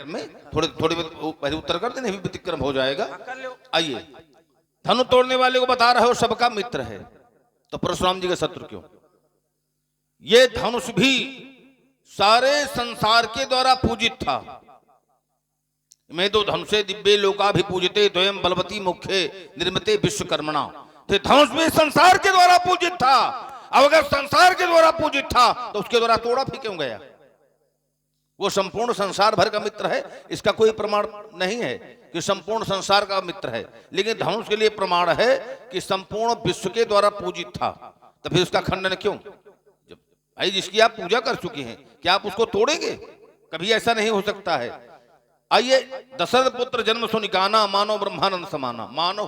में थोड़े थोड़े पहले उत्तर कर देने, व्यतिक्रम हो जाएगा। कर लो। आइए, धनु तोड़ने वाले को बता रहे हो सबका मित्र है, तो परशुराम जी का शत्रु क्यों? ये धनुष भी सारे संसार के द्वारा पूजित था। मैं दो धनुषे दिव्य लोका भी पूजिते द्वयम बलवती मुख्य निर्मिते विश्वकर्मणा। तो धनुष भी संसार के द्वारा पूजित था। अब अगर संसार के द्वारा पूजित था तो उसके द्वारा तोड़ा भी क्यों गया? वो संपूर्ण संसार भर का मित्र है, इसका कोई प्रमाण नहीं है कि संपूर्ण संसार का मित्र है, लेकिन धनुष के लिए प्रमाण है कि संपूर्ण विश्व के द्वारा पूजित था। तो फिर उसका खंडन क्यों? जब भाई जिसकी आप पूजा कर चुके हैं, क्या आप उसको तोड़ेंगे? कभी ऐसा नहीं हो सकता है। आइए, दशरथ पुत्र जन्म सुनिकाना मानो ब्रह्मानंद समाना। मानो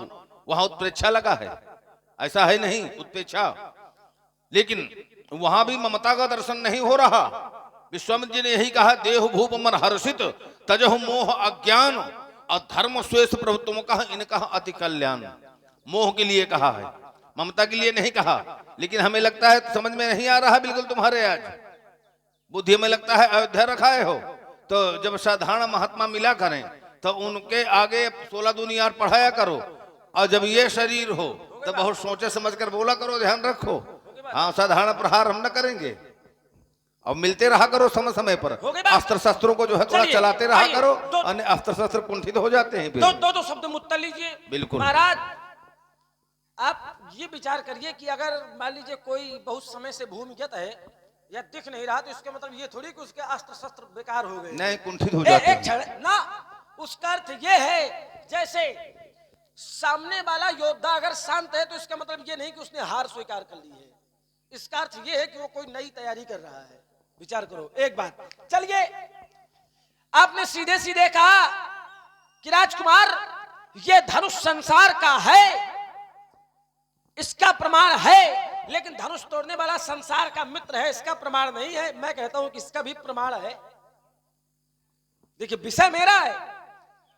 वहां उत्प्रेक्षा लगा है, ऐसा है नहीं उत्प्रेक्षा, लेकिन वहां भी ममता का दर्शन नहीं हो रहा। विश्वामित्र जी ने यही कहा, देह भूप मन हर्षित तजहु मोह अज्ञान और धर्म स्वेश प्रभुत्व का इनका अति कल्याण। मोह के लिए कहा है, ममता के लिए नहीं कहा। लेकिन हमें लगता है समझ में नहीं आ रहा बिल्कुल तुम्हारे, आज बुद्धि में लगता है अयोध्या रखाए हो। तो जब साधारण महात्मा मिला करें तो उनके आगे 16 दूनी 8 पढ़ाया करो, और जब ये शरीर हो तो बहुत सोचे समझ कर बोला करो, ध्यान रखो। हाँ, साधारण प्रहार हम न करेंगे, और मिलते रहा करो समय समय पर। अस्त्र शस्त्रों को जो है थोड़ा चलाते रहा करो, अन्य अस्त्र शस्त्र कुंठित हो जाते हैं। दो शब्द मुत्तर लीजिए। बिल्कुल महाराज, आप ये विचार करिए कि अगर मान लीजिए कोई बहुत समय से भूमिगत है या दिख नहीं रहा, तो इसका मतलब ये थोड़ी कि उसके अस्त्र शस्त्र बेकार हो गए, नहीं, कुंठित हो जाते हैं ना। उसका अर्थ ये है, जैसे सामने वाला योद्धा अगर शांत है तो इसका मतलब ये नहीं कि उसने हार स्वीकार कर ली है। इसका अर्थ ये है कि वो कोई नई तैयारी कर रहा है। विचार करो एक बात। चलिए, आपने सीधे सीधे कहा कि राजकुमार ये धनुष संसार का है, इसका प्रमाण है, लेकिन धनुष तोड़ने वाला संसार का मित्र है, इसका प्रमाण नहीं है। मैं कहता हूं कि इसका भी प्रमाण है। देखिए, विषय मेरा है।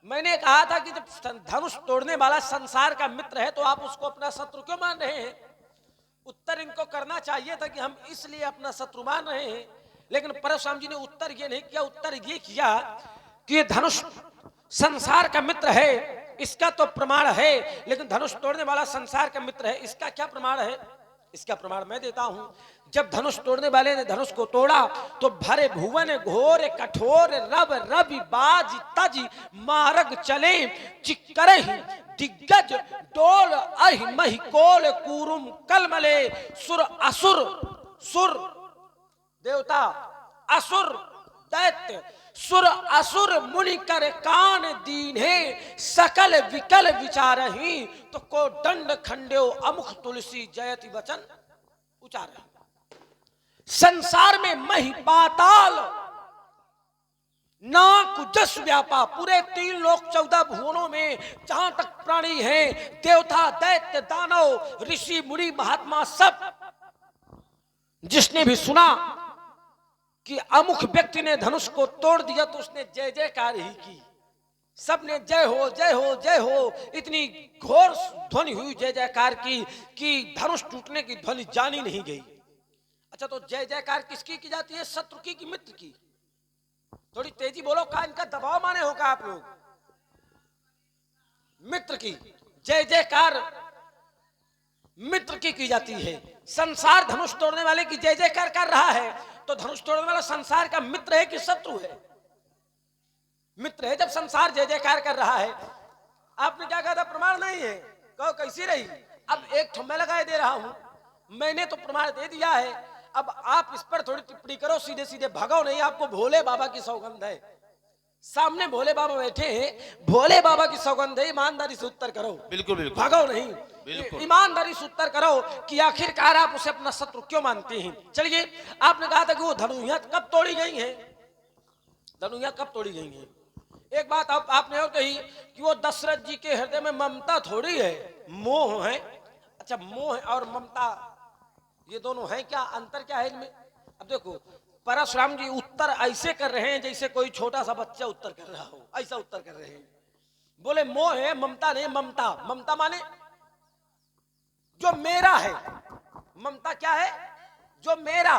मैंने कहा था कि जब धनुष तोड़ने वाला संसार का मित्र है तो आप उसको अपना शत्रु क्यों मान रहे हैं? उत्तर इनको करना चाहिए था कि हम इसलिए अपना शत्रु मान रहे हैं, लेकिन परशुराम जी ने उत्तर ये नहीं किया। उत्तर ये किया कि ये धनुष संसार का मित्र है, इसका तो प्रमाण है, लेकिन धनुष तोड़ने वाला संसार का मित्र है, इसका क्या प्रमाण है? इसका प्रमाण मैं देता हूं। जब धनुष तोड़ने वाले ने धनुष को तोड़ा तो भरे भुवन घोर कठोर रब रवि बाज तज मारग चले चिक्करहि दिग्गज डोल अहि महिकोल कूरुम कलमले सुर असुर, सुर देवता, असुर दैत्य, सुर असुर मुनि कर कान दीन्हे सकल विकल विचारहि, तो को दंड खंड्यो अमुख तुलसी जयति वचन उचारहि। संसार में मही पाताल नाक जस व्यापा, पूरे 3 लोक 14 भुवनों में जहां तक प्राणी हैं, देवता दैत्य दानव ऋषि मुनि महात्मा, सब जिसने भी सुना कि अमुख व्यक्ति ने धनुष को तोड़ दिया तो उसने जय जयकार ही की। सबने जय हो जय हो जय हो, इतनी घोर ध्वनि हुई जय जयकार की कि धनुष टूटने की ध्वनि जानी नहीं गई। अच्छा, तो जय जयकार किसकी की जाती है? शत्रु की कि मित्र की? थोड़ी तेजी बोलो, का इनका दबाव माने होगा आप लोग। मित्र की जय जयकार मित्र की जाती है। संसार धनुष तोड़ने वाले की जय जयकार कर रहा है, तो धनुष तोड़ने वाला संसार का मित्र है कि शत्रु है? मित्र है। जब संसार जय जयकार कर रहा है, आपने क्या कहा था? प्रमाण नहीं है। कहो कैसी रही? अब एक ठम्मे लगाए दे रहा हूं, मैंने तो प्रमाण दे दिया है। अब आप इस पर थोड़ी टिप्पणी करो, सीधे सीधे भागो नहीं। आपको भोले बाबा की सौगंध है, सामने भोले बाबा बैठे हैं, भोले बाबा की सौगंध है, ईमानदारी से उत्तर करो। बिल्कुल बिल्कुल, भागो नहीं, ईमानदारी से उत्तर करो कि आखिरकार आप उसे अपना शत्रु क्यों मानते हैं। चलिए, आपने कहा था कि वो धनुइयां कब तोड़ी गई हैं? धनुइयां कब तोड़ी गई हैं? एक बात आपने और कही कि वो दशरथ जी के हृदय में ममता थोड़ी है, मोह है। अच्छा, मोह और ममता ये दोनों हैं क्या? अंतर क्या है इनमें? अब देखो, परशुराम जी उत्तर ऐसे कर रहे हैं जैसे कोई छोटा सा बच्चा उत्तर कर रहा हो, ऐसा उत्तर कर रहे हैं। बोले मोह है, ममता नहीं। ममता, ममता माने जो मेरा है। ममता क्या है? जो मेरा।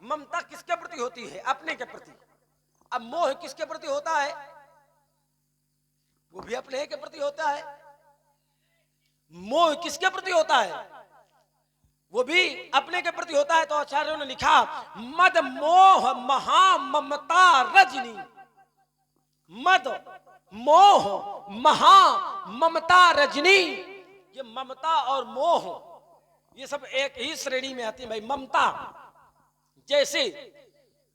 ममता किसके प्रति होती है? अपने के प्रति। अब मोह किसके प्रति होता है? वो भी अपने के प्रति होता है। मोह किसके प्रति होता है? वो भी अपने के प्रति होता है। तो आचार्यों ने लिखा, मद मोह महा ममता रजनी। मद मोह महा ममता रजनी। ये ममता और मोह ये सब एक ही श्रेणी में आती है भाई। ममता, जैसे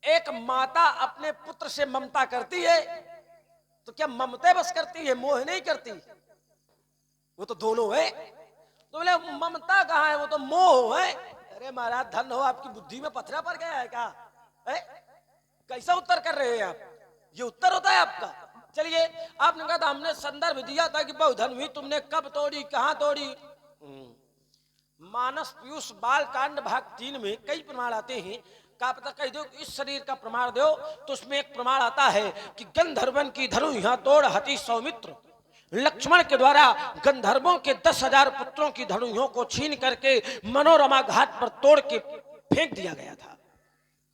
एक माता अपने पुत्र से ममता करती है, तो क्या ममता बस करती है, मोह नहीं करती? वो तो दोनों है। तो बोले ममता कहाँ है, वो तो मोह है। अरे महाराज धन हो, आपकी बुद्धि में पत्थर पड़ गया है क्या? कैसा उत्तर कर रहे हैं आप? ये उत्तर होता है आपका? चलिए, आपने कहा था, हमने संदर्भ दिया था कि बहुधन हुई तुमने कब तोड़ी, कहां तोड़ी। मानस पीयूष बाल कांड भाग 3 में कई प्रमाण आते हैं। का पता कह दो कि इस शरीर का प्रमाण दो, तो उसमें एक प्रमाण आता है कि गंधर्वन की धनु यहाँ तोड़ हति सौमित्र। लक्ष्मण के द्वारा गंधर्वों के 10,000 पुत्रों की धनुओं को छीन करके मनोरमा घाट पर तोड़ के फेंक दिया गया था।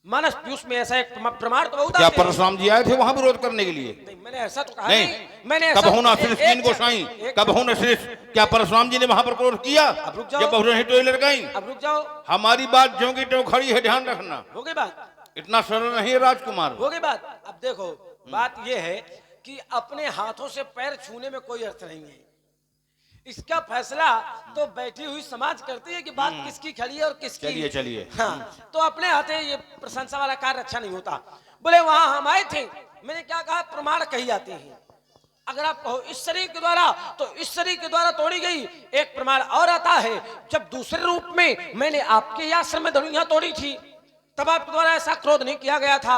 मानस पीयूष में ऐसा एक प्रमाण तो बहुत। क्या परशुराम जी आए थे वहां विरोध करने के लिए? नहीं, मैंने ऐसा तो कहा नहीं। मैंने कब होना श्रेष्ठ तीन गोसाई, कब होना श्रेष्ठ, क्या परशुराम जी ने वहां पर क्रोध किया? अब रुक जाओ, जब बहुधन टोली लड़काई। अब रुक जाओ, हमारी बात ज्यों की त्यों खड़ी है, ध्यान रखना। हो गई बात, इतना सरल नहीं है राजकुमार। हो गई बात। अब देखो, बात यह है कि अपने हाथों से पैर छूने में कोई अर्थ नहीं है। इसका फैसला तो बैठी हुई समाज करती है कि बात किसकी खड़ी है और किसकी। चलिए चलिए, हाँ, तो अपने हाथे ये प्रशंसा वाला कार्य अच्छा नहीं होता। बोले वहां हम आए थे, मैंने क्या कहा, प्रमाण कही जाते हैं। अगर आप कहो इस शरीर के द्वारा, तो इस शरीर के द्वारा तोड़ी गई। एक प्रमाण और आता है, जब दूसरे रूप में मैंने आपके आश्रम में धनुइयां तोड़ी थी, तब आपके द्वारा ऐसा क्रोध नहीं किया गया था।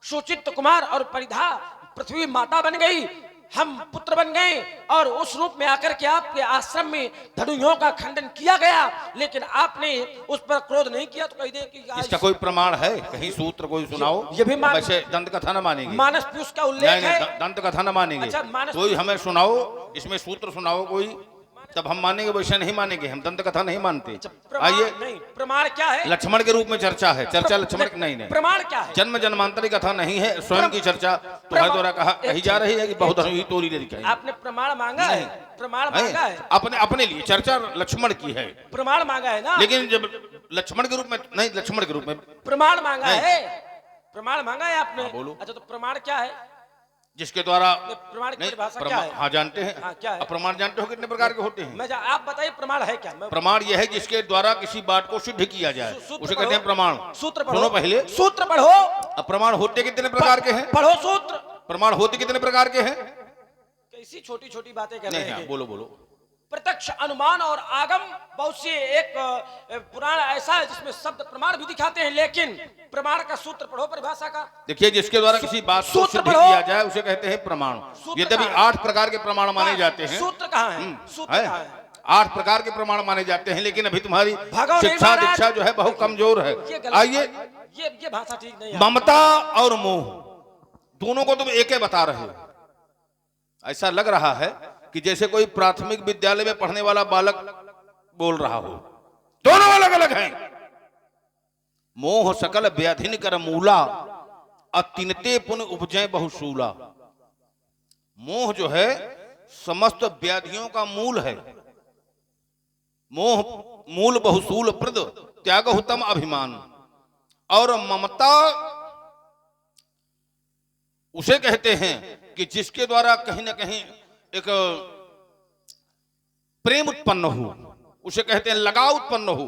सुचित कुमार और परिधा पृथ्वी माता बन गई, हम पुत्र बन गए, और उस रूप में आकर के आपके आश्रम में धनुइयों का खंडन किया गया, लेकिन आपने उस पर क्रोध नहीं किया। तो कह दे कि इसका कोई प्रमाण है? कहीं सूत्र कोई सुनाओ। ये भी वैसे दंत कथा न मानेंगे, मानस पीयूष का उल्लेख है। दंत कथा न मानेंगे। अच्छा, कोई हमें सुनाओ, इसमें सूत्र सुनाओ कोई, तब हम मानेंगे। वैसे नहीं मानेंगे, हम दंत कथा नहीं मानते। आइए, नहीं, प्रमाण क्या है? लक्ष्मण के रूप में चर्चा है। चर्चा लक्ष्मण नहीं नहीं, प्रमाण क्या है? जन्म जन्मांतरी कथा नहीं है, स्वयं की चर्चा तुम्हारे द्वारा कही जा रही है कि बहुधन हुई तोड़ी ले। आपने प्रमाण मांगा है? प्रमाण मांगा है अपने अपने लिए। चर्चा लक्ष्मण की है, प्रमाण मांगा है ना। लेकिन जब लक्ष्मण के रूप में नहीं, लक्ष्मण के रूप में प्रमाण मांगा है। प्रमाण मांगा है आपने? बोलो। अच्छा, तो प्रमाण क्या है? जिसके द्वारा प्रमाण की परिभाषा क्या है? हाँ जानते हैं। हाँ, क्या है? प्रमाण जानते हो कितने प्रकार के होते हैं? आप बताइए, प्रमाण है क्या? प्रमाण यह है जिसके द्वारा किसी बात को सिद्ध किया जाए, उसे कहते हैं प्रमाण। सूत्र पढ़ो। सुनो पहले, सूत्र पढ़ो। अब प्रमाण होते कितने प्रकार के हैं? पढ़ो सूत्र। प्रमाण होते कितने प्रकार के हैं? कैसी छोटी छोटी बातें कर रहे हैं। बोलो बोलो। प्रत्यक्ष, अनुमान और आगम। बहुत से एक पुराण ऐसा है जिसमें शब्द प्रमाण भी दिखाते हैं, लेकिन प्रमाण का सूत्र पढ़ो, परिभाषा का। देखिए, जिसके द्वारा किसी बात को सिद्ध किया जाए उसे कहते हैं प्रमाण। यद्यपि 8 प्रकार के प्रमाण माने जाते हैं। सूत्र कहाँ है? सूत्र कहाँ है? 8 प्रकार के प्रमाण माने जाते हैं, लेकिन अभी तुम्हारी भागो नहीं शिक्षा महाराज। दीक्षा जो है बहुत कमजोर है। आइए, ये भाषा ठीक नहीं है। ममता और मोह दोनों को तुम एक ही बता रहे हो। ऐसा लग रहा है कि जैसे कोई प्राथमिक विद्यालय में पढ़ने वाला बालक बोल रहा हो। दोनों अलग अलग हैं। मोह सकल व्याधिन कर मूला, अतिनते पुन उपजय बहुशूला। मोह जो है समस्त व्याधियों का मूल है। मोह मूल बहुशूल प्रद त्यागहुतम अभिमान। और ममता उसे कहते हैं कि जिसके द्वारा कहीं ना कहीं एक प्रेम उत्पन्न हो, उसे कहते हैं लगाव उत्पन्न हो,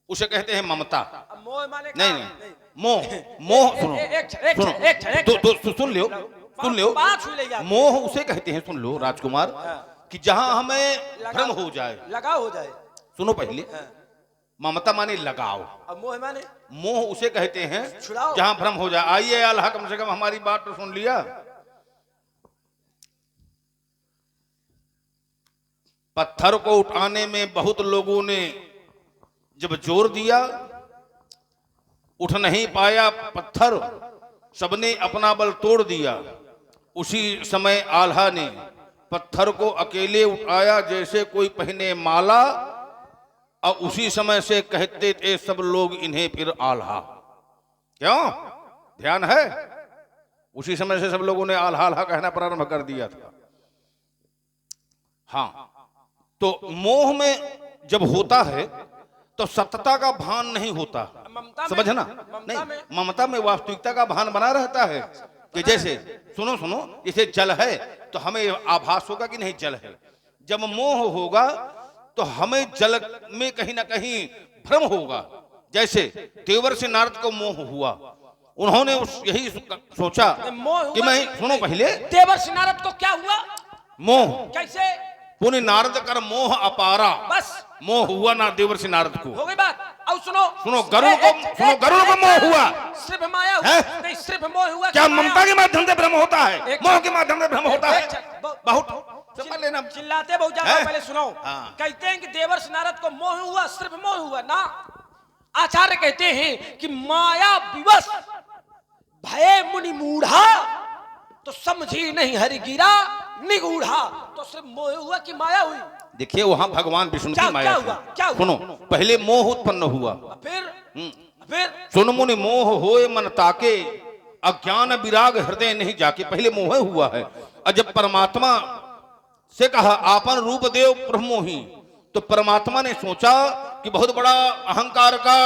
उसे कहते हैं ममता। मोह माने नहीं नहीं, मोह मोह सुनो, सुन लो। मोह उसे कहते हैं, सुन लो राजकुमार, कि जहां हमें भ्रम हो जाए, लगाव हो जाए। सुनो पहले, ममता माने लगाव। अब मोह माने? मोह उसे कहते हैं जहां भ्रम हो जाए। आइए अल्लाह, कम से कम हमारी बात तो सुन लिया। पत्थर को उठाने में बहुत लोगों ने जब जोर दिया, उठ नहीं पाया पत्थर, सबने अपना बल तोड़ दिया। उसी समय आल्हा ने पत्थर को अकेले उठाया जैसे कोई पहने माला, और उसी समय से कहते थे सब लोग इन्हें फिर आल्हा। क्यों? ध्यान है? उसी समय से सब लोगों ने आल्हा आल्हा कहना प्रारंभ कर दिया था। हाँ, तो मोह में जब होता है तो सत्यता का भान नहीं होता, समझना नहीं, ममता में वास्तविकता का भान बना रहता है। कि जैसे सुनो सुनो, जैसे जल है तो हमें आभास होगा कि नहीं जल है। जब मोह होगा तो हमें जल में कहीं ना कहीं भ्रम होगा। जैसे देवर्षि नारद को मोह हुआ, उन्होंने यही सोचा कि मैं, सुनो पहले, देवर्षि नारद को क्या हुआ? मोह। कैसे? पुनि नारद कर मोह अपारा, बस मोह हुआ ना देवर्षि नारद को। हो गई बात। अब सुनो सुनो, गरुड़ को मोह हुआ, सिर्फ माया हुआ नहीं, सिर्फ मोह हुआ। क्या ममता के माध्यम से भ्रम होता है? मोह के माध्यम से भ्रम होता है? बहुत समझ लेना, चिल्लाते बहुत ज्यादा, पहले सुनो। कहते हैं कि देवर्षि नारद को मोह हुआ, सिर्फ मोह हुआ ना। आचार्य कहते हैं कि माया विवश भय मुनि मूढ़ा, तो समझी नहीं हरि गिरा निगूढ़ा। तो सिर्फ मोह हुआ कि माया हुई? देखिए वहां भगवान विष्णु की माया हुआ, क्या हुआ? सुनो, पहले मोह उत्पन्न हुआ, फिर सुन मुनि मोह होए मन ताके, अज्ञान विराग हृदय नहीं जाके। पहले मोह हुआ है, और जब परमात्मा से कहा आपन रूप देव ब्रह्मोही, तो परमात्मा ने सोचा कि बहुत बड़ा अहंकार का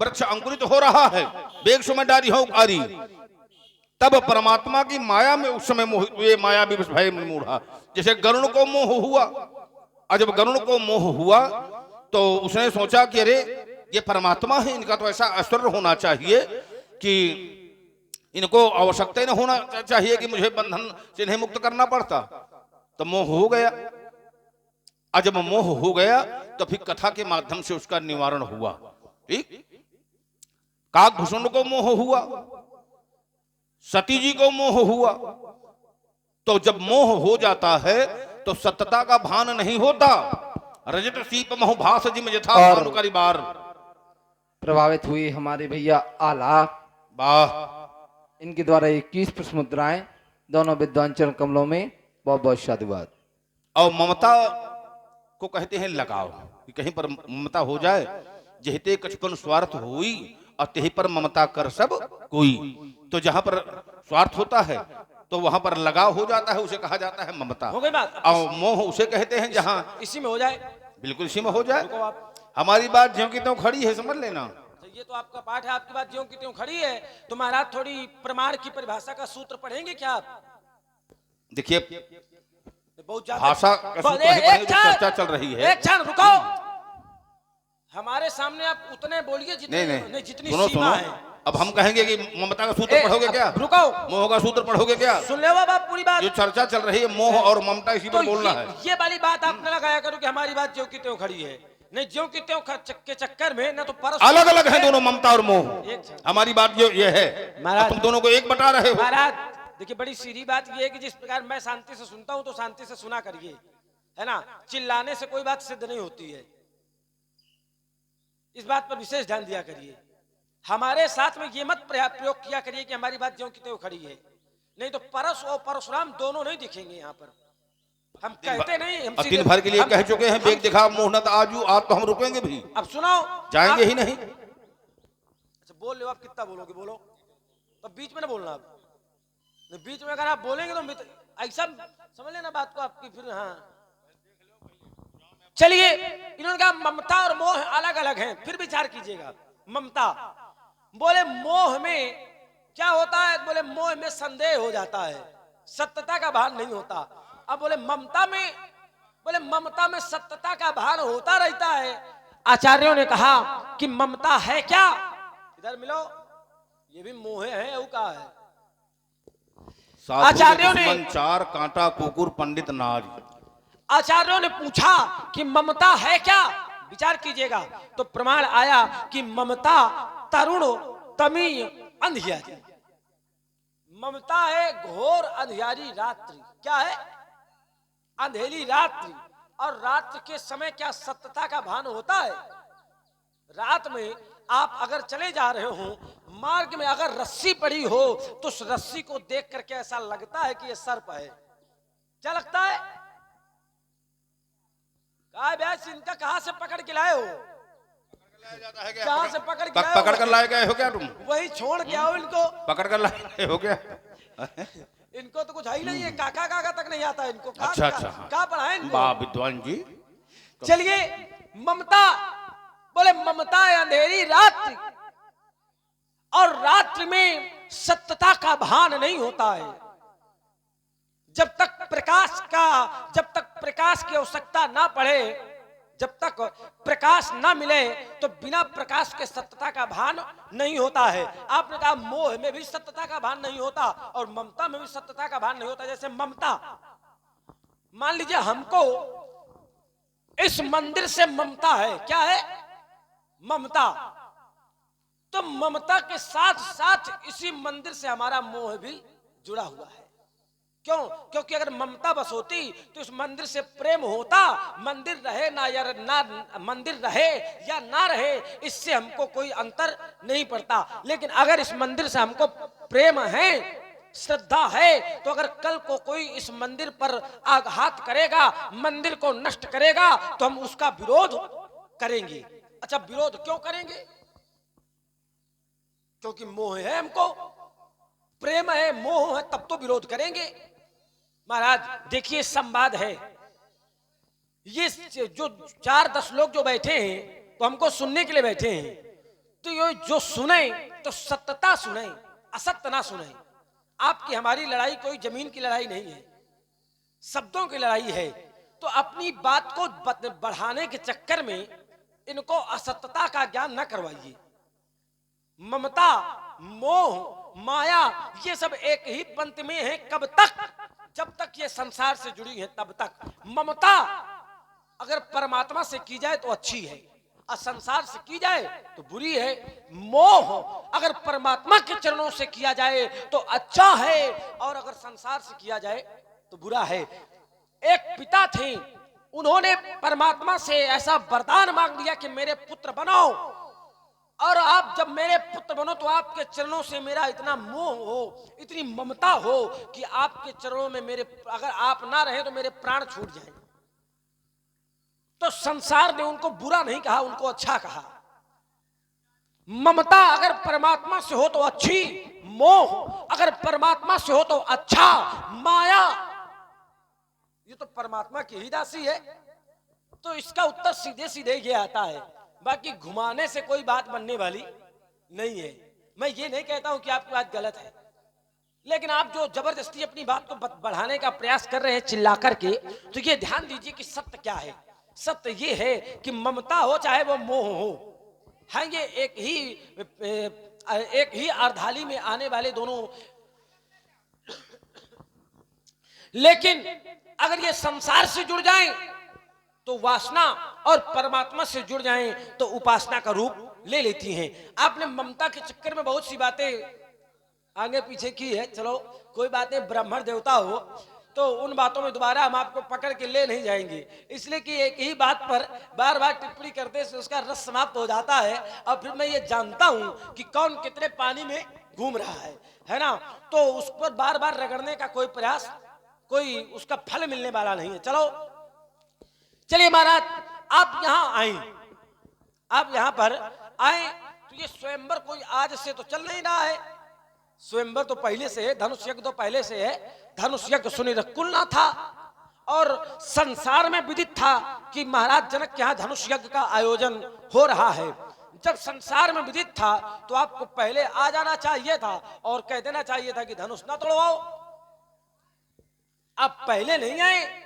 वृक्ष अंकुरित हो रहा है, बेग में डारी हो आरी। तब परमात्मा की माया में उस समय ये माया भी भय मूढ़ा। जैसे गरुड़ को मोह हुआ, और जब गरुड़ को मोह हुआ तो उसने सोचा कि अरे ये परमात्मा है, इनका तो ऐसा ऐश्वर्य होना चाहिए कि इनको आवश्यकता ही न होना चाहिए कि मुझे बंधन से नहीं मुक्त करना पड़ता। तो मोह हो गया, और जब मोह हो गया तो फिर कथा के माध्यम से उसका निवारण हुआ। ठीक, काकभूषण को मोह हुआ, सती जी को मोह हुआ। तो जब मोह हो जाता है तो सत्यता का भान नहीं होता। रजत सीप मोह भास जिम यथा भानुकारी बार। प्रभावित हुई हमारे भैया आला, वाह, इनके द्वारा 21 पुष्प मुद्राएं दोनों विद्वान चरण कमलों में। बहुत बहुत साधुवाद। और ममता को कहते हैं लगाव, कि कहीं पर ममता हो जाए, जहते कछपन स्वार्थ हुई और तेही पर ममता कर सब कोई। तो जहां पर स्वार्थ होता है तो वहां पर लगाव हो जाता है, उसे कहा जाता है ममता। हो गई बात। और मोह उसे कहते हैं जहां इसी में हो जाए, बिल्कुल इसी में हो जाए। हमारी बात ज्यों की त्यों खड़ी है, समझ लेना। ये तो आपका पाठ है, आपकी बात ज्यों की त्यों खड़ी है। तो महाराज थोड़ी प्रमाण की परिभाषा का सूत्र पढ़ेंगे क्या आप? देखिए बहुत ज्यादा भाषा का सूत्र है, जो चर्चा चल रही है। एक क्षण रुको, हमारे सामने आप उतने बोलिए जितने जितनी सीमा है। अब हम कहेंगे कि ममता का सूत्र पढ़ोगे क्या? रुको, मोह का सूत्र पढ़ोगे क्या? सुन ले बाप पूरी बात। जो चर्चा चल रही है मोह और ममता, इसी पर बोलना है। ये वाली बात आप न लगाया करो कि हमारी बात ज्यों की त्यों खड़ी है। नहीं, ज्यों की त्यों के चक्कर में ना तो परस्पर अलग अलग है दोनों, ममता और मोह। हमारी बात जो ये है, तुम दोनों को एक बता रहे हो। महाराज देखिए, बड़ी सीधी बात ये है कि जिस प्रकार मैं शांति से सुनता हूं तो शांति से सुना करिए, है ना। चिल्लाने से कोई बात सिद्ध नहीं होती है, इस बात पर विशेष ध्यान दिया करिए। हमारे साथ में ये मत प्रयोग किया करिए कि हमारी बात ज्यों की त्यों खड़ी है, नहीं तो परस और परशुराम दोनों नहीं दिखेंगे यहाँ पर। हम कहते नहीं, हम दिन भर के लिए कह चुके हैं, बेग दिखा मोहनत आजू, आज तो हम रुकेंगे भी। अब सुनो, जाएंगे ही नहीं। अच्छा बोल लो, आप कितना बोलोगे बोलो, तो बीच में ना बोलना। आप बीच में अगर आप बोलेंगे तो ऐसा समझ लेना बात को आपकी। फिर हाँ चलिए, इन्होंने कहा ममता और मोह अलग अलग हैं, फिर विचार कीजिएगा। ममता, बोले मोह में क्या होता है? बोले मोह में संदेह हो जाता है, सत्यता का भान नहीं होता। अब बोले ममता में, बोले ममता में सत्यता का भान होता रहता है। आचार्यों ने कहा कि ममता है क्या? इधर मिलो, ये भी मोह है, वो का है। आचार्यों ने चार कांटा कुकुर पंडित नारी। आचार्यों ने पूछा कि ममता है क्या? विचार कीजिएगा तो प्रमाण आया कि ममता तरुण तमी अंधियारी। ममता है घोर अंधियारी रात्रि। क्या है? अंधेरी रात्रि। और रात्रि के समय क्या सत्यता का भान होता है? रात में आप अगर चले जा रहे हो, मार्ग में अगर रस्सी पड़ी हो तो उस रस्सी को देख करके ऐसा लगता है कि ये सर्प है। क्या लगता है? कहा ब्यास, इनका कहां से पकड़ के लाए हो? कहां से पकड़ के पकड़ कर लाए गए हो क्या तुम? वही छोड़ के आओ इनको। पकड़ कर लाए हो क्या? इनको तो कुछ है ही नहीं है, काका काका तक नहीं आता इनको। अच्छा, अच्छा, हाँ। कहाँ पढ़ाए इनको? वाह विद्वान जी। चलिए, ममता, बोले ममता अंधेरी रात्रि, और रात्रि में सत्यता का भान नहीं होता है। जब तक प्रकाश की आवश्यकता ना पड़े, जब तक प्रकाश ना मिले, तो बिना प्रकाश के सत्यता का भान नहीं होता है। आपने कहा मोह में भी सत्यता का भान नहीं होता और ममता में भी सत्यता का भान नहीं होता। जैसे ममता, मान लीजिए हमको इस मंदिर से ममता है। क्या है? ममता। तो ममता के साथ साथ इसी मंदिर से हमारा मोह भी जुड़ा हुआ है। क्यों? क्योंकि अगर ममता बस होती तो इस मंदिर से प्रेम होता। मंदिर रहे ना या ना, मंदिर रहे या ना रहे, इससे हमको कोई अंतर नहीं पड़ता। लेकिन अगर इस मंदिर से हमको प्रेम है, श्रद्धा है, तो अगर कल को कोई इस मंदिर पर आघात करेगा, मंदिर को नष्ट करेगा, तो हम उसका विरोध करेंगे। अच्छा, विरोध क्यों करेंगे? क्योंकि मोह है, हमको प्रेम है, मोह है, तब तो विरोध करेंगे। महाराज देखिए, संवाद है। ये जो 4-10 लोग जो बैठे हैं, तो हमको सुनने के लिए बैठे हैं। तो ये जो सुने तो सत्यता सुने, असत्य ना सुने। आपकी हमारी लड़ाई कोई जमीन की लड़ाई नहीं है, शब्दों की लड़ाई है। तो अपनी बात को बढ़ाने के चक्कर में इनको असत्यता का ज्ञान न करवाइए। ममता, मोह, माया, ये सब एक ही पंथ में है। कब तक? जब तक ये संसार से जुड़ी है तब तक। ममता अगर परमात्मा से की जाए तो अच्छी है, और संसार से की जाए तो बुरी है। मोह अगर परमात्मा के चरणों से किया जाए तो अच्छा है, और अगर संसार से किया जाए तो बुरा है। एक पिता थे, उन्होंने परमात्मा से ऐसा वरदान मांग लिया कि मेरे पुत्र बनो, और आप जब मेरे पुत्र बनो तो आपके चरणों से मेरा इतना मोह हो, इतनी ममता हो कि आपके चरणों में मेरे, अगर आप ना रहे तो मेरे प्राण छूट जाएं। तो संसार ने उनको बुरा नहीं कहा, उनको अच्छा कहा। ममता अगर परमात्मा से हो तो अच्छी, मोह अगर परमात्मा से हो तो अच्छा, माया ये तो परमात्मा की ही दासी है। तो इसका उत्तर सीधे सीधे ये आता है, बाकी घुमाने से कोई बात बनने वाली नहीं है। मैं ये नहीं कहता हूं कि आपकी बात गलत है, लेकिन आप जो जबरदस्ती अपनी बात को बढ़ाने का प्रयास कर रहे हैं चिल्ला करके, तो ये ध्यान दीजिए कि सत्य क्या है। सत्य ये है कि ममता हो चाहे वो मोह हो, हाँ, ये एक ही अर्धाली में आने वाले दोनों। लेकिन अगर ये संसार से जुड़ जाएं तो वासना, और परमात्मा से जुड़ जाएं तो उपासना का रूप ले लेती हैं। आपने ममता के चक्कर में बहुत सी बातें आगे पीछे की है, चलो कोई बात नहीं, ब्राह्मण देवता हो तो उन बातों में दोबारा हम आपको पकड़ के ले नहीं जाएंगे, इसलिए कि एक ही बात पर बार बार टिप्पणी करते से उसका रस समाप्त हो जाता है। और फिर मैं ये जानता हूं कि कौन कितने पानी में घूम रहा है ना। तो उस पर बार बार रगड़ने का कोई प्रयास, कोई उसका फल मिलने वाला नहीं है। चलिए महाराज, आप यहां आए, आप यहां पर आए तो ये स्वयंवर कोई आज से तो चल नहीं रहा है। स्वयंवर तो पहले से है, धनुष यज्ञ तो पहले से है। धनुष यज्ञ सुनिरकुल ना था, और संसार में विदित था कि महाराज जनक के यहाँ धनुष यज्ञ का आयोजन हो रहा है। जब संसार में विदित था तो आपको पहले आ जाना चाहिए था और कह देना चाहिए था कि धनुष ना तोड़वाओ। आप पहले नहीं आए,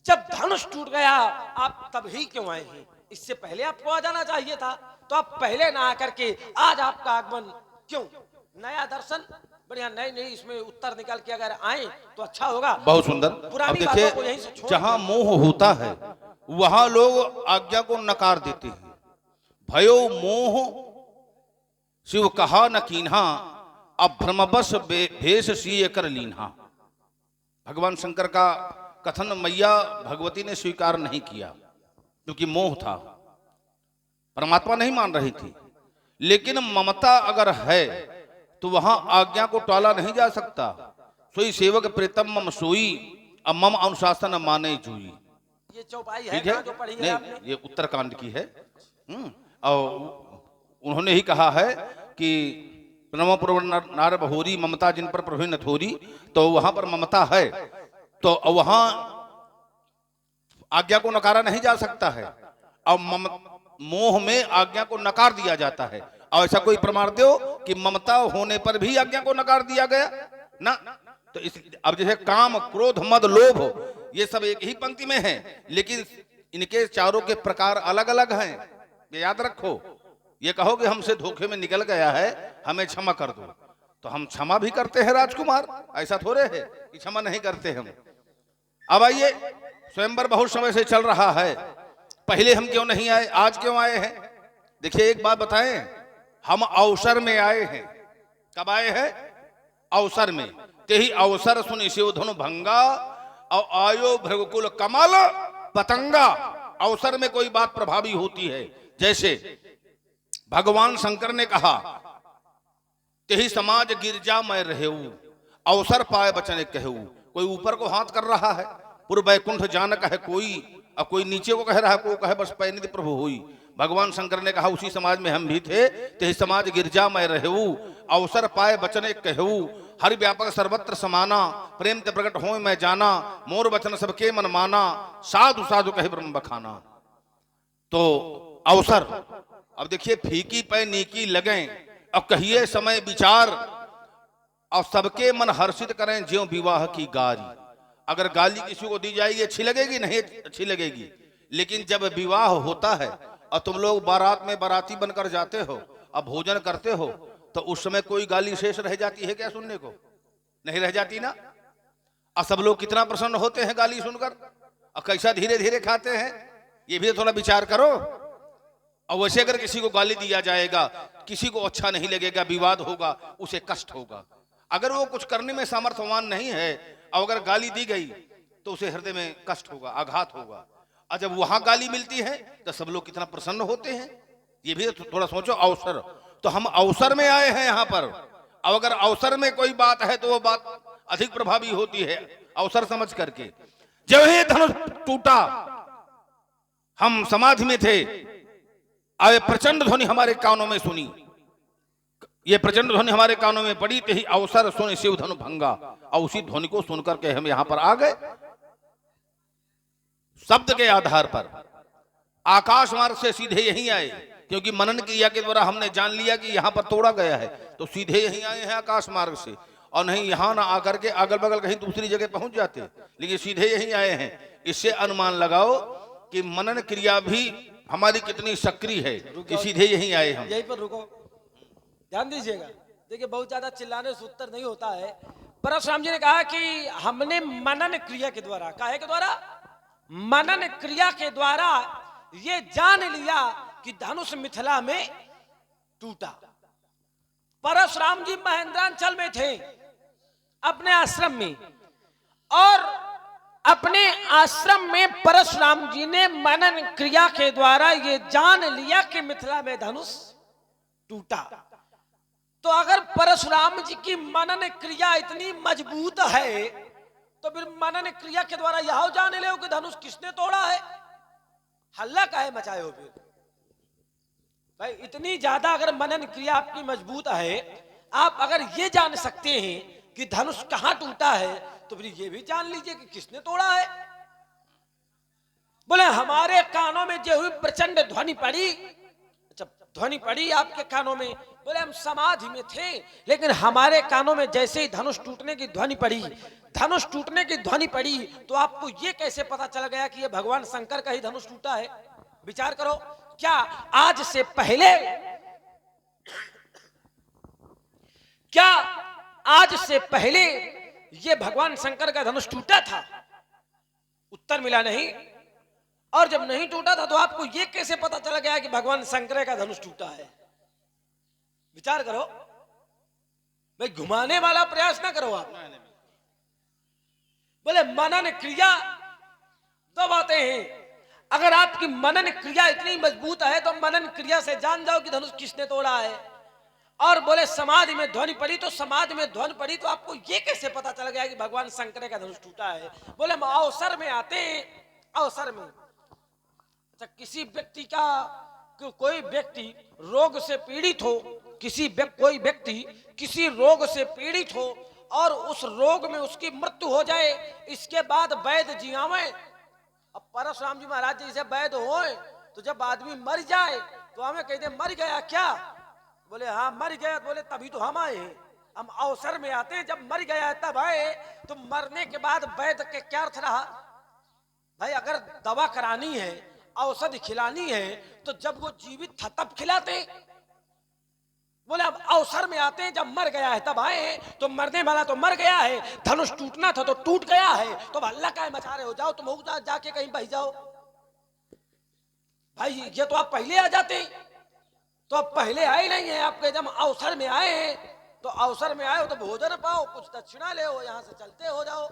जब धनुष टूट गया आप तब ही क्यों आए हैं? इससे पहले आपको आ जाना चाहिए था, तो आप पहले ना आकर के आज आपका आगमन क्यों? नया दर्शन, बढ़िया नई नई इसमें उत्तर निकाल के अगर आए तो अच्छा होगा। बहुत सुंदर। अब देखिए, जहां मोह होता है वहां लोग आज्ञा को नकार देते हैं। भयो मोह शिव कहा न कीन्हा, अब भ्रमबस भेष सीय कर लीन्हा। भगवान शंकर का कथन मैया भगवती ने स्वीकार नहीं किया, क्योंकि मोह था, परमात्मा नहीं मान रही थी। लेकिन ममता अगर है तो वहां आज्ञा को टाला नहीं जा सकता। सोई सेवक प्रीतम मम सोई, अब मम अनुशासन माने जुई। ये चौपाई ठीक है है, जो पढ़ी है नहीं आपने? ये उत्तरकांड की है। और उन्होंने ही कहा है कि प्रणव पूर्व नार बहोरी ममता जिन पर प्रभु न थोरी, तो वहां पर ममता है तो वहां आज्ञा को नकारा नहीं जा सकता है। अब मोह में आज्ञा को नकार दिया जाता है। और ऐसा कोई प्रमाण दो कि ममता होने पर भी आज्ञा को नकार दिया गया ना। तो इस अब जैसे काम, क्रोध, मद, लोभ ये सब एक ही पंक्ति में है, लेकिन इनके चारों के प्रकार अलग अलग हैं। ये याद रखो। ये कहो कि हमसे धोखे में निकल गया है, हमें क्षमा कर दो, तो हम क्षमा भी करते हैं राजकुमार, ऐसा थोड़े है कि क्षमा नहीं करते हम। अब आइए, स्वयंवर बहुत समय से चल रहा है, पहले हम क्यों नहीं आए, आज क्यों आए हैं? देखिए एक बात बताएं, हम अवसर में आए हैं। कब आए हैं? अवसर में। तेही अवसर सुनि शिव धनु भंगा और आयो भृगुकुल कमल पतंगा। अवसर में कोई बात प्रभावी होती है। जैसे भगवान शंकर ने कहा, तेही समाज गिरजा मैं रहेऊ, अवसर पाए बचन कहू। कोई ऊपर को हाथ कर रहा है, पूर्व वैकुंठ जान कहे कोई, और कोई नीचे को कह रहा है, कोई कहे बस पैनिधि प्रभु हुई। भगवान शंकर ने कहा उसी समाज में हम भी थे, तेही समाज गिरजा मैं रहेऊ, अवसर पाए बचन कहू। हरि व्यापक सर्वत्र समाना, प्रेम ते प्रकट हो मैं जाना, मोर वचन सबके मन माना, साधु साधु कहे ब्रह्म बखाना। तो अवसर, अब देखिए फीकी पे नीकी लगे, अब कहिए समय विचार, और सबके मन हर्षित करें ज्यों विवाह की गारी। अगर गाली किसी को दी जाएगी अच्छी लगेगी? नहीं अच्छी लगेगी। लेकिन जब विवाह होता है और तुम लोग बारात में बाराती बनकर जाते हो और भोजन करते हो, तो उस समय कोई गाली शेष रह जाती है क्या सुनने को? नहीं रह जाती ना। और सब लोग कितना प्रसन्न होते हैं गाली सुनकर, और कैसा धीरे धीरे खाते हैं, ये भी थोड़ा विचार करो। और वैसे अगर किसी को गाली दिया जाएगा, किसी को अच्छा नहीं लगेगा, विवाद होगा, उसे कष्ट होगा। अगर वो कुछ करने में सामर्थ्यवान नहीं है और अगर गाली दी गई तो उसे हृदय में कष्ट होगा, आघात होगा। और जब वहां गाली मिलती है तो सब लोग कितना प्रसन्न होते हैं, ये भी थोड़ा सोचो। अवसर, तो हम अवसर में आए हैं यहाँ पर। अब अगर अवसर में कोई बात है तो वो बात अधिक प्रभावी होती है अवसर समझ करके। जब ये धनुष टूटा, हम समाधि में थे, आए प्रचंड ध्वनि हमारे कानों में सुनी, ये प्रचंड ध्वनि हमारे कानों में पड़ी, तो ही अवसर सुने शिव धनु भंगा। और उसी ध्वनि को सुनकर के हम यहां पर आ गए। शब्द के आधार पर आकाश मार्ग से सीधे यहीं आए, क्योंकि मनन क्रिया के द्वारा हमने जान लिया कि यहां पर तोड़ा गया है, तो सीधे यहीं आए हैं आकाश मार्ग से। और नहीं यहां ना आकर के अगल बगल कहीं दूसरी जगह पहुंच जाते, लेकिन सीधे यहीं आए हैं। इससे अनुमान लगाओ कि मनन क्रिया भी हमारी कितनी सक्रिय है कि सीधे यहीं आए हम। यहीं पर रुको, ध्यान दीजिएगा। देखिए बहुत ज्यादा चिल्लाने से उत्तर नहीं होता है। परशुराम जी ने कहा कि हमने मनन क्रिया के द्वारा, काहे के द्वारा? मनन क्रिया के द्वारा ये जान लिया कि धनुष मिथिला में टूटा। परशुराम जी महेंद्रांचल में थे अपने आश्रम में, और अपने आश्रम में परशुराम जी ने मनन क्रिया के द्वारा ये जान लिया कि मिथिला में धनुष टूटा। तो अगर परशुराम जी की मनन क्रिया इतनी मजबूत है, तो फिर मनन क्रिया के द्वारा यह जान ले कि धनुष किसने तोड़ा है, हल्ला काहे मचाए हो? फिर भाई इतनी ज्यादा अगर मनन क्रिया आपकी मजबूत है, आप अगर ये जान सकते हैं कि धनुष कहां टूटा है, तो फिर ये भी जान लीजिए कि किसने तोड़ा है। बोले हमारे कानों में जो हुई प्रचंड ध्वनि पड़ी। अच्छा, ध्वनि पड़ी आपके कानों में? बोले हम समाधि में थे, लेकिन हमारे कानों में जैसे ही धनुष टूटने की ध्वनि पड़ी, धनुष टूटने की ध्वनि पड़ी, तो आपको ये कैसे पता चल गया कि ये भगवान शंकर का ही धनुष टूटा है? विचार करो। क्या आज से पहले, क्या आज से पहले ये भगवान शंकर का धनुष टूटा था? उत्तर मिला नहीं। और जब नहीं टूटा था तो आपको ये कैसे पता चला गया कि भगवान शंकर का धनुष टूटा है? विचार करो भाई, घुमाने वाला प्रयास ना करो आप। बोले मनन क्रिया दो बातें हैं। अगर आपकी मनन क्रिया इतनी मजबूत है तो मनन क्रिया से जान जाओ कि धनुष किसने तोड़ा है। और बोले समाधि में ध्वनि पड़ी, तो समाधि में ध्वनि पड़ी तो आपको ये कैसे पता चल गया कि भगवान शंकर का धनुष टूटा है? बोले हम अवसर में आते हैं, अवसर में। अच्छा, किसी व्यक्ति का, कोई व्यक्ति रोग से पीड़ित हो कोई व्यक्ति किसी रोग से पीड़ित हो और उस रोग में उसकी मृत्यु हो जाए, इसके बाद वैद्य जियावे। अब परशुराम जी महाराज जी से वैद्य होए तो जब आदमी मर जाए तो हमें कहते मर गया क्या? बोले हाँ मर गया। बोले तभी तो हम आए हैं, हम अवसर में आते हैं, जब मर गया है तब आए। तो मरने के बाद वैद्य के क्या अर्थ रहा भाई? अगर दवा करानी है, औषधि खिलानी है, तो जब वो जीवित था तब खिलाते। बोले अब अवसर में आते हैं, जब मर गया है तब आए हैं। तो मरने वाला तो मर गया है, धनुष टूटना था तो टूट गया है, तो हल्ला काहे मचा रहे हो? जाओ तुम जाके कहीं बह जाओ। भाई ये तो आप पहले आ जाते, तो आप पहले आए नहीं है। आपके जब अवसर में आए हैं, तो अवसर में आए हो तो भोजन पाओ, कुछ दक्षिणा ले, यहाँ से चलते हो जाओ।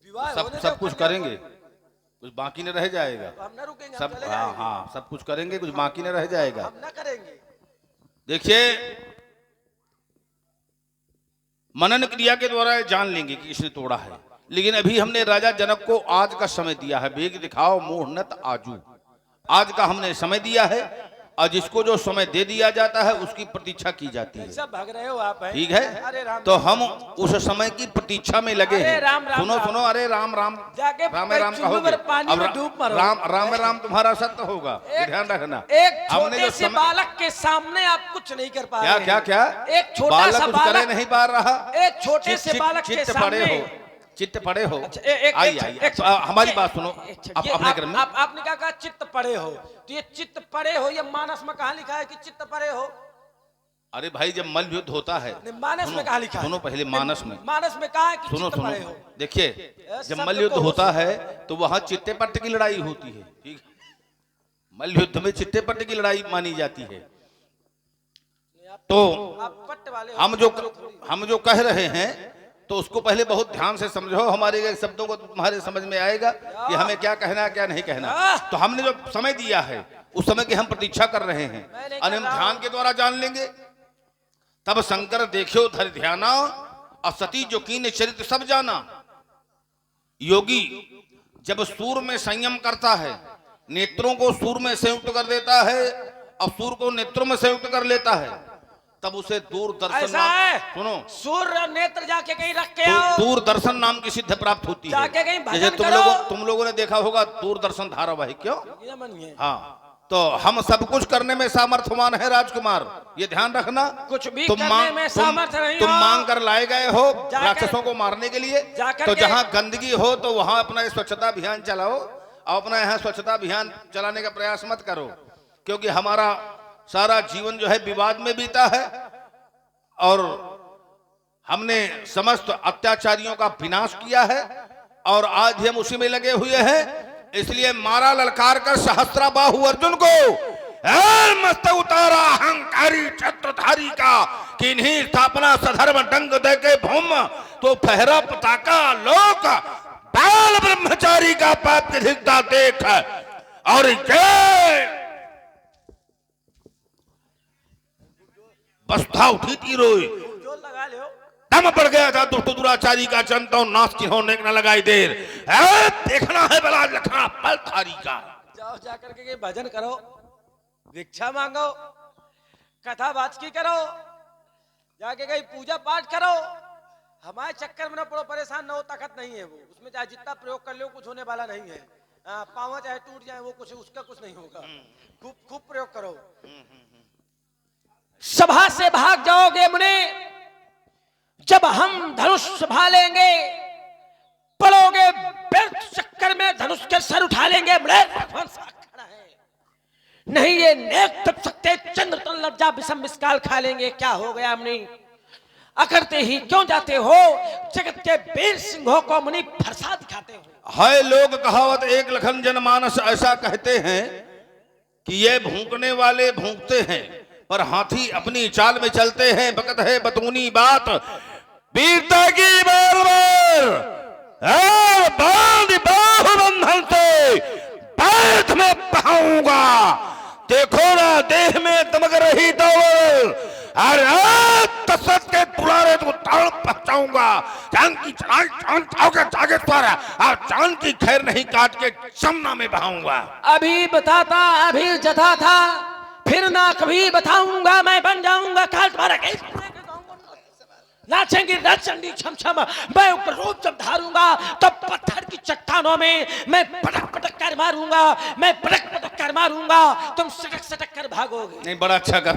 विवाह सब कुछ करेंगे, कुछ बाकी न रह जाएगा। हम न रुकेंगे, सब हाँ सब कुछ करेंगे, कुछ बाकी न रह जाएगा। हम न करेंगे। देखिए, मनन क्रिया के द्वारा जान लेंगे कि किसने तोड़ा है। लेकिन अभी हमने राजा जनक को आज का समय दिया है। वेग दिखाओ मोहनत आजू, आज का हमने समय दिया है, और जिसको जो समय दे दिया जाता है उसकी प्रतीक्षा की जाती है। सब भाग रहे हो आप, ठीक है? अरे राम, तो हम उस समय की प्रतीक्षा में लगे हैं। राम, राम, सुनो राम, सुनो, अरे राम राम, जाके राम राम कहोगे, पानी में डूब मरो। राम राम राम तुम्हारा सत्य होगा, ध्यान रखना। एक छोटे से बालक के सामने आप कुछ नहीं कर पा रहे। क्या क्या? एक छोटा सा बालक करे नहीं पा रहा। एक छोटे से बालक के सामने चित्त पड़े हो। आइए, हमारी बात सुनो। अपने क्रम में आपने कहा चित्त पड़े हो, तो ये चित्त पड़े हो, ये मानस में कहाँ लिखा है कि चित्त पड़े हो? अरे भाई, जब मल्ल युद्ध होता है, मानस में कहाँ लिखा है? सुनो पहले, मानस में कहा है कि सुनो चित्त सुनो, पड़े हो। देखिए, जब मल्ल युद्ध होता है तो वहां चित्ते पट्ट की लड़ाई होती है। ठीक, मल्ल युद्ध में चित्ते पट्ट की लड़ाई मानी जाती है। तो हम जो कह रहे हैं तो उसको पहले बहुत ध्यान से समझो। हमारे शब्दों को तुम्हारे समझ में आएगा कि हमें क्या कहना है क्या नहीं कहना। तो हमने जो समय दिया है उस समय की हम प्रतीक्षा कर रहे हैं, और हम ध्यान के द्वारा जान लेंगे। तब शंकर देखो धर ध्याना, और सती जो कीन चरित्र सब जाना। योगी जब सूर में संयम करता है, नेत्रों को सूर में संयुक्त कर देता है और सूर को नेत्रों में संयुक्त कर लेता है, तब उसे दूरदर्शन सुनो, सूर्य नेत्र जाके कहीं रख के आओ, दूरदर्शन नाम की सिद्धि प्राप्त होती है। जाके कहीं भजन जैसे करो। तुम लोगों ने देखा होगा दूरदर्शन धारावाहिक, क्यों? हाँ, तो हम सब कुछ करने में सामर्थ्यवान है राजकुमार, ये ध्यान रखना। कुछ भी करने में सामर्थ्य नहीं हो। तुम मांग कर लाए गए हो राक्षसों को मारने के लिए, तो जहाँ गंदगी हो तो वहां अपना स्वच्छता अभियान चलाओ, और अपना यहाँ स्वच्छता अभियान चलाने का प्रयास मत करो, क्योंकि हमारा सारा जीवन जो है विवाद में बीता है, और हमने समस्त अत्याचारियों का विनाश किया है, और आज हम उसी में लगे हुए हैं। इसलिए मारा ललकार कर सहस्त्रा बाहु अर्जुन को, मस्त उतारा अहंकारी छत्रधारी का, किन्हीं स्थापना सधर्म डंग दे के भूम, तो फहरा पताका लोक, बाल ब्रह्मचारी का पाप की धिकता देख, और बस्ता उठी तीरोई, लगा लो, दम पड़ गया था दुष्ट दुराचारी का, जनता नाश की होने न लगाई देर। देखना है बला लखना पल थारी का। जाओ जाकर के भजन करो, भिक्षा मांगो, कथा बातचीत करो, जाके कहीं पूजा पाठ करो। हमारे चक्कर में न पड़ो, परेशान न हो, ताकत नहीं है वो उसमें, चाहे जितना प्रयोग कर लो कुछ होने वाला नहीं है। पाँव चाहे टूट जाए वो कुछ, उसका कुछ नहीं होगा। खूब प्रयोग करो। सभा से भाग जाओगे मुने, जब हम धनुष संभालेंगे, पड़ोगे व्यर्थ चक्कर में, धनुष के सर उठा लेंगे। भगवान खड़ा है, नहीं ये नेक तप सकते, चंद्र तन लज्जा विषम विस्काल खा लेंगे। क्या हो गया मुनि, अकड़ते ही क्यों जाते हो? जगत के वीर सिंहों को मुनि फरसा दिखाते हो। हाय लोग कहावत एक लखन जनमानस ऐसा कहते हैं कि ये भूखने वाले भूखते हैं पर हाथी अपनी चाल में चलते हैं। बकत है बतूनी बात वीरता की बार बाहु बंधन से बैठ में बहाऊंगा। देखो ना देह में दमक रही दौड़, के पुराने तो ताड़ पहुंचाऊंगा। चांद की जागे द्वारा और चांद की खैर नहीं काट के जमुना में बहाऊंगा। अभी बताता, अभी जथा था, फिर ना कभी बताऊंगा मैं बन जाऊंगा काल तुम्हारा केस नाचेंगे नचंडी छम छम मैं ऊपर रूप जब धारूंगा तब पत्थर की चट्टानों में मैं पटक पटक कर मारूंगा मैं पटक पटक कर मारूंगा तुम सटक सटक कर भागोगे। नहीं, बड़ा अच्छा कर